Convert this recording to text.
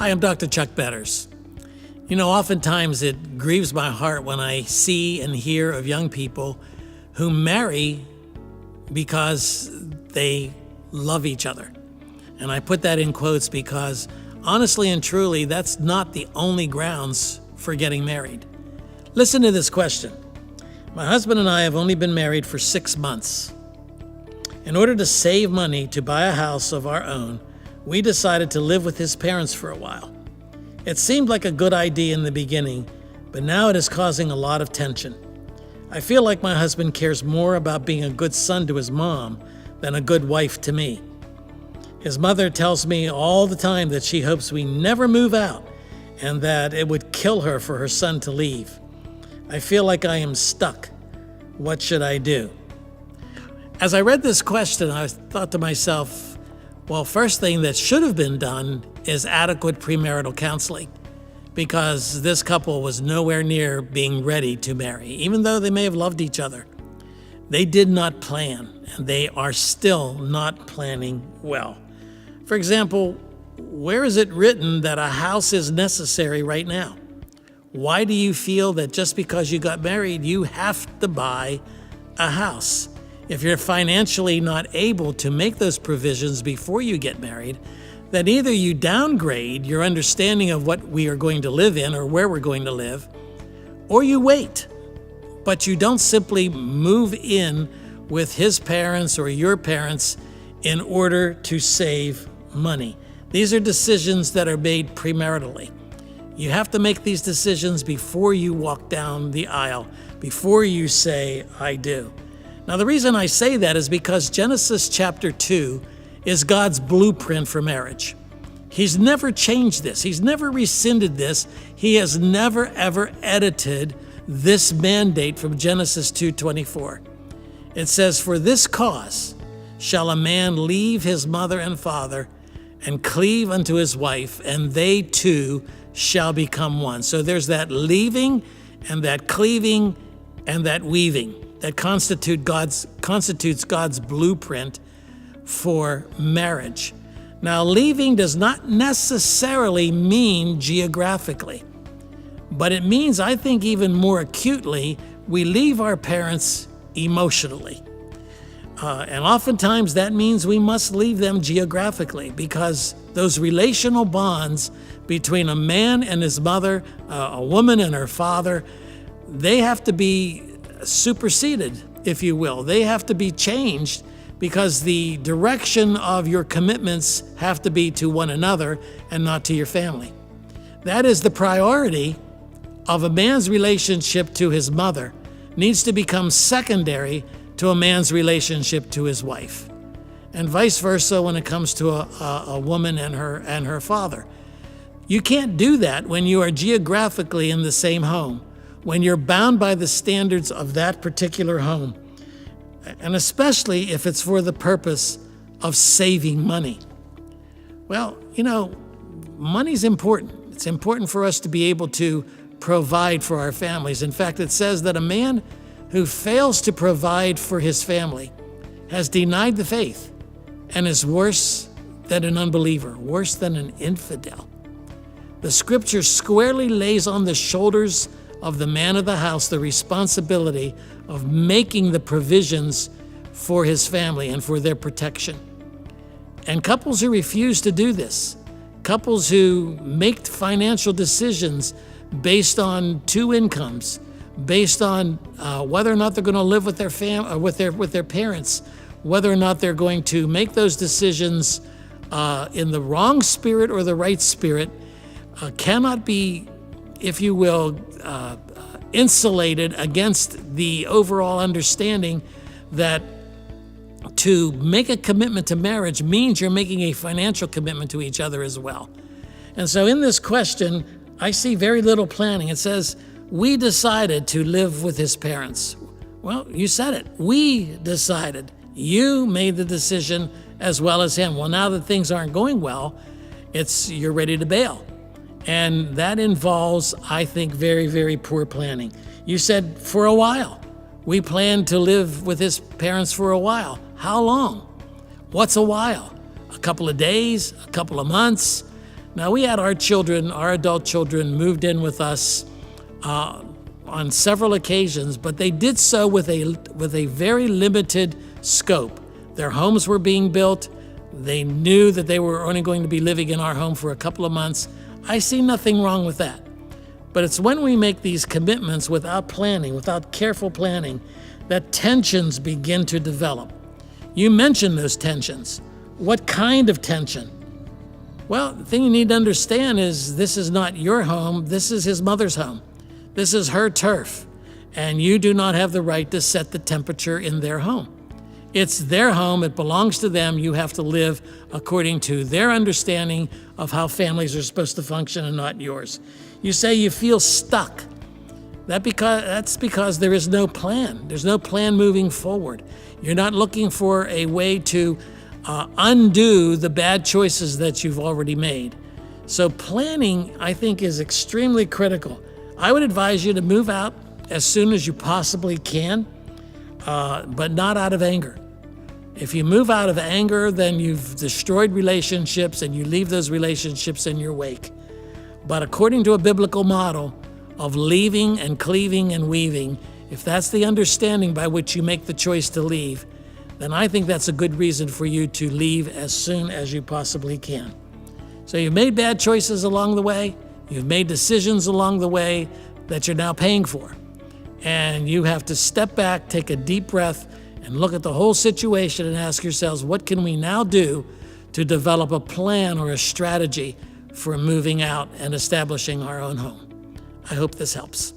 Hi, I'm Dr. Chuck Betters. You know, oftentimes it grieves my heart when I see and hear of young people who marry because they love each other. And I put that in quotes because honestly and truly, that's not the only grounds for getting married. Listen to this question. My husband and I have only been married for 6 months. In order to save money to buy a house of our own, we decided to live with his parents for a while. It seemed like a good idea in the beginning, but now it is causing a lot of tension. I feel like my husband cares more about being a good son to his mom than a good wife to me. His mother tells me all the time that she hopes we never move out and that it would kill her for her son to leave. I feel like I am stuck. What should I do? As I read this question, I thought to myself, well, first thing that should have been done is adequate premarital counseling, because this couple was nowhere near being ready to marry, even though they may have loved each other. They did not plan, and they are still not planning well. For example, where is it written that a house is necessary right now? Why do you feel that just because you got married, you have to buy a house? If you're financially not able to make those provisions before you get married, then either you downgrade your understanding of what we are going to live in or where we're going to live, or you wait. But you don't simply move in with his parents or your parents in order to save money. These are decisions that are made premaritally. You have to make these decisions before you walk down the aisle, before you say, I do. Now, the reason I say that is because Genesis chapter 2 is God's blueprint for marriage. He's never changed this. He's never rescinded this. He has never, ever edited this mandate from Genesis 2:24. It says, for this cause shall a man leave his mother and father and cleave unto his wife, and they two shall become one. So there's that leaving and that cleaving and that weaving that constitutes God's blueprint for marriage. Now, leaving does not necessarily mean geographically, but it means, I think even more acutely, we leave our parents emotionally. And oftentimes that means we must leave them geographically, because those relational bonds between a man and his mother, a woman and her father, they have to be superseded, if you will. They have to be changed because the direction of your commitments have to be to one another and not to your family. That is the priority of a man's relationship to his mother needs to become secondary to a man's relationship to his wife, and vice versa when it comes to a woman and her father. You can't do that when you are geographically in the same home, when you're bound by the standards of that particular home, and especially if it's for the purpose of saving money. Well, you know, money's important. It's important for us to be able to provide for our families. In fact, it says that a man who fails to provide for his family has denied the faith and is worse than an unbeliever, worse than an infidel. The scripture squarely lays on the shoulders of the man of the house the responsibility of making the provisions for his family and for their protection. And couples who refuse to do this, couples who make financial decisions based on two incomes, based on whether or not they're going to live with their with their parents, whether or not they're going to make those decisions in the wrong spirit or the right spirit, cannot be, if you will, insulated against the overall understanding that to make a commitment to marriage means you're making a financial commitment to each other as well. And so in this question, I see very little planning. It says, we decided to live with his parents. Well, you said it. We decided. You made the decision as well as him. Well, now that things aren't going well, you're ready to bail. And that involves, I think, very, very poor planning. You said for a while. We planned to live with his parents for a while. How long? What's a while? A couple of days? A couple of months? Now, we had our children, our adult children, moved in with us on several occasions, but they did so with a very limited scope. Their homes were being built. They knew that they were only going to be living in our home for a couple of months. I see nothing wrong with that. But it's when we make these commitments without planning, without careful planning, that tensions begin to develop. You mentioned those tensions. What kind of tension? Well, the thing you need to understand is this is not your home. This is his mother's home. This is her turf. And you do not have the right to set the temperature in their home. It's their home. It belongs to them. You have to live according to their understanding of how families are supposed to function and not yours. You say you feel stuck. That's because there is no plan. There's no plan moving forward. You're not looking for a way to undo the bad choices that you've already made. So planning, I think, is extremely critical. I would advise you to move out as soon as you possibly can, but not out of anger. If you move out of anger, then you've destroyed relationships and you leave those relationships in your wake. But according to a biblical model of leaving and cleaving and weaving, if that's the understanding by which you make the choice to leave, then I think that's a good reason for you to leave as soon as you possibly can. So you've made bad choices along the way. You've made decisions along the way that you're now paying for. And you have to step back, take a deep breath, and look at the whole situation and ask yourselves, what can we now do to develop a plan or a strategy for moving out and establishing our own home? I hope this helps.